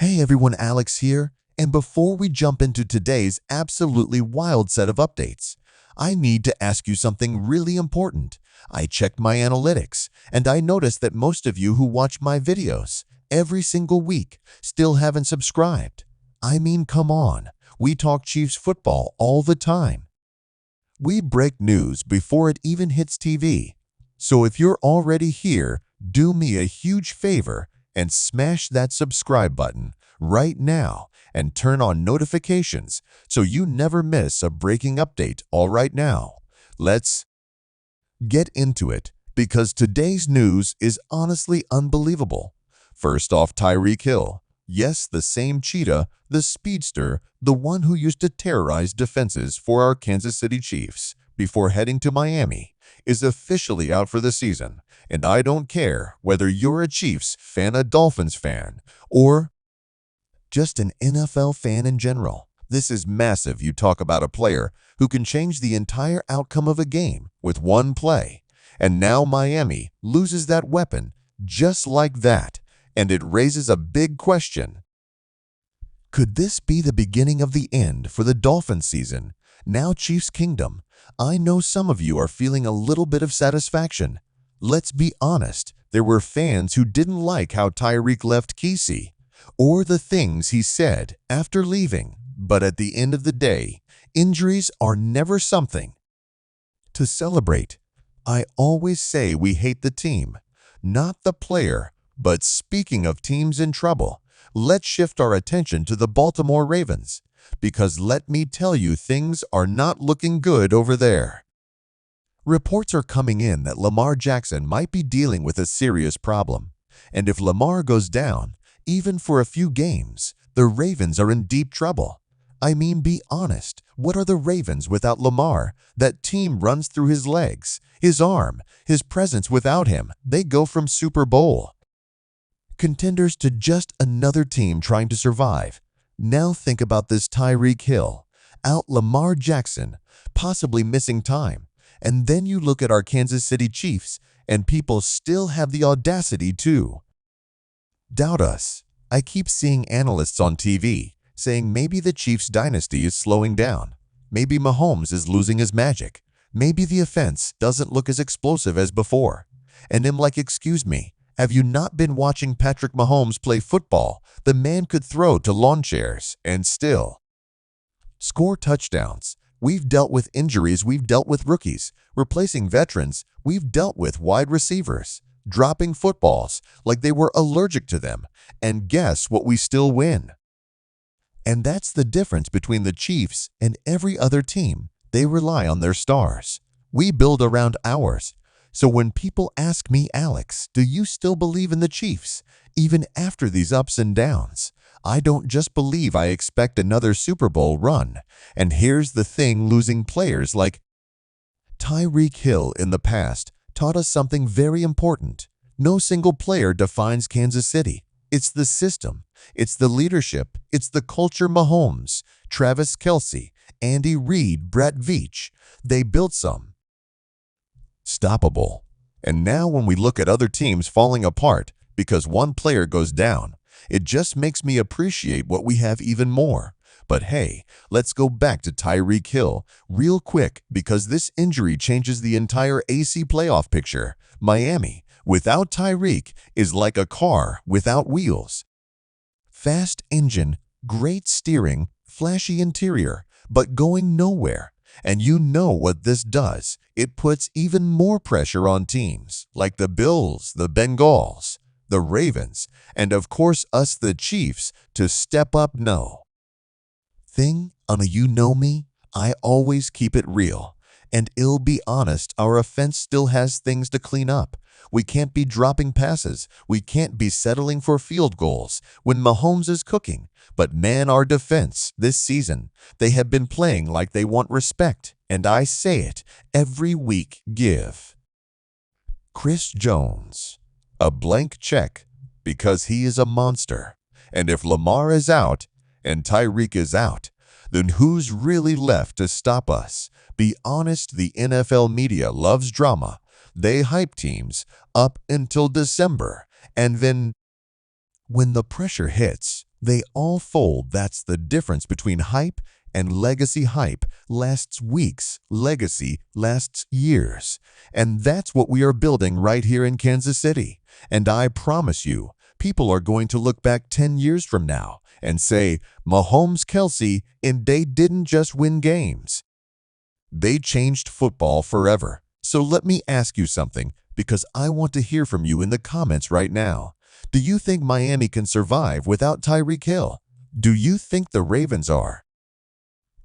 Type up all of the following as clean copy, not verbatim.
Hey everyone, Alex here, and before we jump into today's absolutely wild set of updates, I need to ask you something really important. I checked my analytics, and I noticed that most of you who watch my videos every single week still haven't subscribed. I mean, come on, we talk Chiefs football all the time. We break news before it even hits TV. So if you're already here, do me a huge favor and smash that subscribe button right now and turn on notifications so you never miss a breaking update. All right, now, let's get into it because today's news is honestly unbelievable. First off, Tyreek Hill. Yes, the same cheetah, the speedster, the one who used to terrorize defenses for our Kansas City Chiefs before heading to Miami, is officially out for the season. And I don't care whether you're a Chiefs fan, a Dolphins fan, or just an NFL fan in general. This is massive. You talk about a player who can change the entire outcome of a game with one play. And now Miami loses that weapon just like that. And it raises a big question. Could this be the beginning of the end for the Dolphins season? Now Chiefs Kingdom, I know some of you are feeling a little bit of satisfaction. Let's be honest, there were fans who didn't like how Tyreek left Kesey or the things he said after leaving. But at the end of the day, injuries are never something to celebrate. I always say we hate the team, not the player. But speaking of teams in trouble, let's shift our attention to the Baltimore Ravens, because let me tell you, things are not looking good over there. Reports are coming in that Lamar Jackson might be dealing with a serious problem, and if Lamar goes down, even for a few games, the Ravens are in deep trouble. I mean, be honest, what are the Ravens without Lamar? That team runs through his legs, his arm, his presence. Without him, they go from Super Bowl contenders to just another team trying to survive. Now think about this: Tyreek Hill, out, Lamar Jackson, possibly missing time. And then you look at our Kansas City Chiefs, and people still have the audacity to doubt us. I keep seeing analysts on TV saying maybe the Chiefs dynasty is slowing down. Maybe Mahomes is losing his magic. Maybe the offense doesn't look as explosive as before. And I'm like, excuse me, have you not been watching Patrick Mahomes play football? The man could throw to lawn chairs and still score touchdowns. We've dealt with injuries. We've dealt with rookies replacing veterans. We've dealt with wide receivers dropping footballs like they were allergic to them. And guess what? We still win. And that's the difference between the Chiefs and every other team. They rely on their stars. We build around ours. So when people ask me, Alex, do you still believe in the Chiefs, even after these ups and downs? I don't just believe, I expect another Super Bowl run. And here's the thing, losing players like Tyreek Hill in the past taught us something very important. No single player defines Kansas City. It's the system. It's the leadership. It's the culture. Mahomes, Travis Kelce, Andy Reid, Brett Veach, they built some stoppable. And now when we look at other teams falling apart because one player goes down, it just makes me appreciate what we have even more. But hey, let's go back to Tyreek Hill real quick because this injury changes the entire AC playoff picture. Miami, without Tyreek, is like a car without wheels. Fast engine, great steering, flashy interior, but going nowhere. And you know what this does? It puts even more pressure on teams like the Bills, the Bengals, the Ravens, and of course us, the Chiefs, to step up. No thing on a you know me, I always keep it real. And I'll be honest, our offense still has things to clean up. We can't be dropping passes. We can't be settling for field goals when Mahomes is cooking. But man, our defense this season, they have been playing like they want respect. And I say it every week. Give Chris Jones a blank check because he is a monster. And if Lamar is out and Tyreek is out, then who's really left to stop us? Be honest, the NFL media loves drama. They hype teams up until December, and then when the pressure hits, They all fold. That's the difference between hype and legacy. Hype lasts weeks, legacy lasts years. And that's what we are building right here in Kansas City. And I promise you, people are going to look back 10 years from now and say, Mahomes, Kelsey, and they didn't just win games. They changed football forever. So let me ask you something, because I want to hear from you in the comments right now. Do you think Miami can survive without Tyreek Hill? Do you think the Ravens are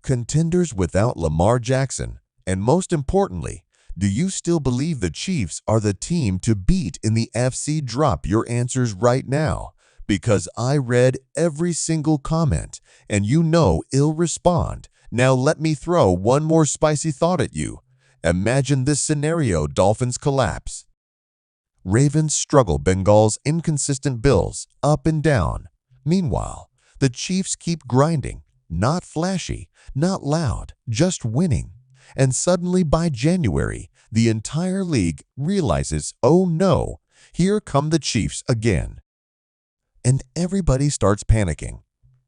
contenders without Lamar Jackson? And most importantly, do you still believe the Chiefs are the team to beat in the AFC? Drop your answers right now, because I read every single comment and you know I'll respond. Now let me throw one more spicy thought at you. Imagine this scenario: Dolphins collapse, Ravens struggle, Bengals inconsistent, Bills up and down. Meanwhile, the Chiefs keep grinding, not flashy, not loud, just winning. And suddenly by January, the entire league realizes, oh no, here come the Chiefs again. And everybody starts panicking.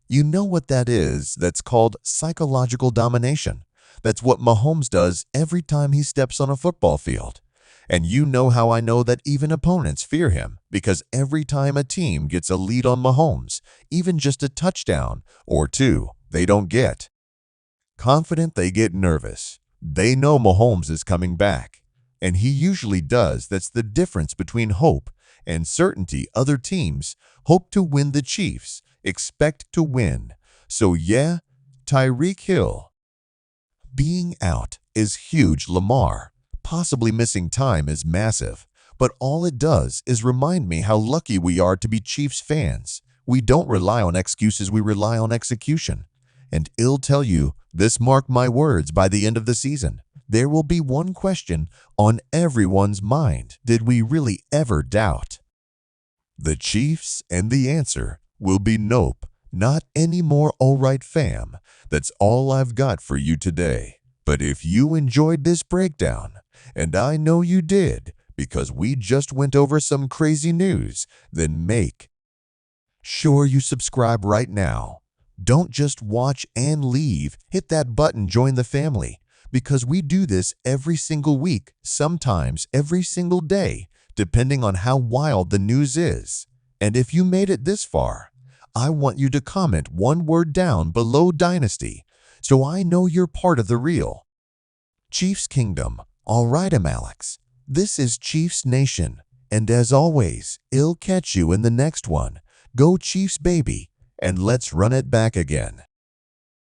You know what that is? That's called psychological domination. That's what Mahomes does every time he steps on a football field. And you know how I know that even opponents fear him, because every time a team gets a lead on Mahomes, even just a touchdown or two, they don't get confident, they get nervous. They know Mahomes is coming back, and he usually does. That's the difference between hope and certainty. Other teams hope to win, the Chiefs expect to win. So yeah, Tyreek Hill being out is huge. Lamar possibly missing time is massive. But all it does is remind me how lucky we are to be Chiefs fans. We don't rely on excuses, we rely on execution. And I'll tell you, this, mark my words, by the end of the season, there will be one question on everyone's mind. Did we really ever doubt the Chiefs? And the answer will be nope, not anymore. All right, fam, that's all I've got for you today. But if you enjoyed this breakdown, and I know you did, because we just went over some crazy news, then make sure you subscribe right now. Don't just watch and leave. Hit that button, join the family, because we do this every single week, sometimes every single day, depending on how wild the news is. And if you made it this far, I want you to comment one word down below: Dynasty, so I know you're part of the real Chiefs Kingdom. All right, I'm Alex. This is Chiefs Nation, and as always, I'll catch you in the next one. Go Chiefs, baby, and let's run it back again.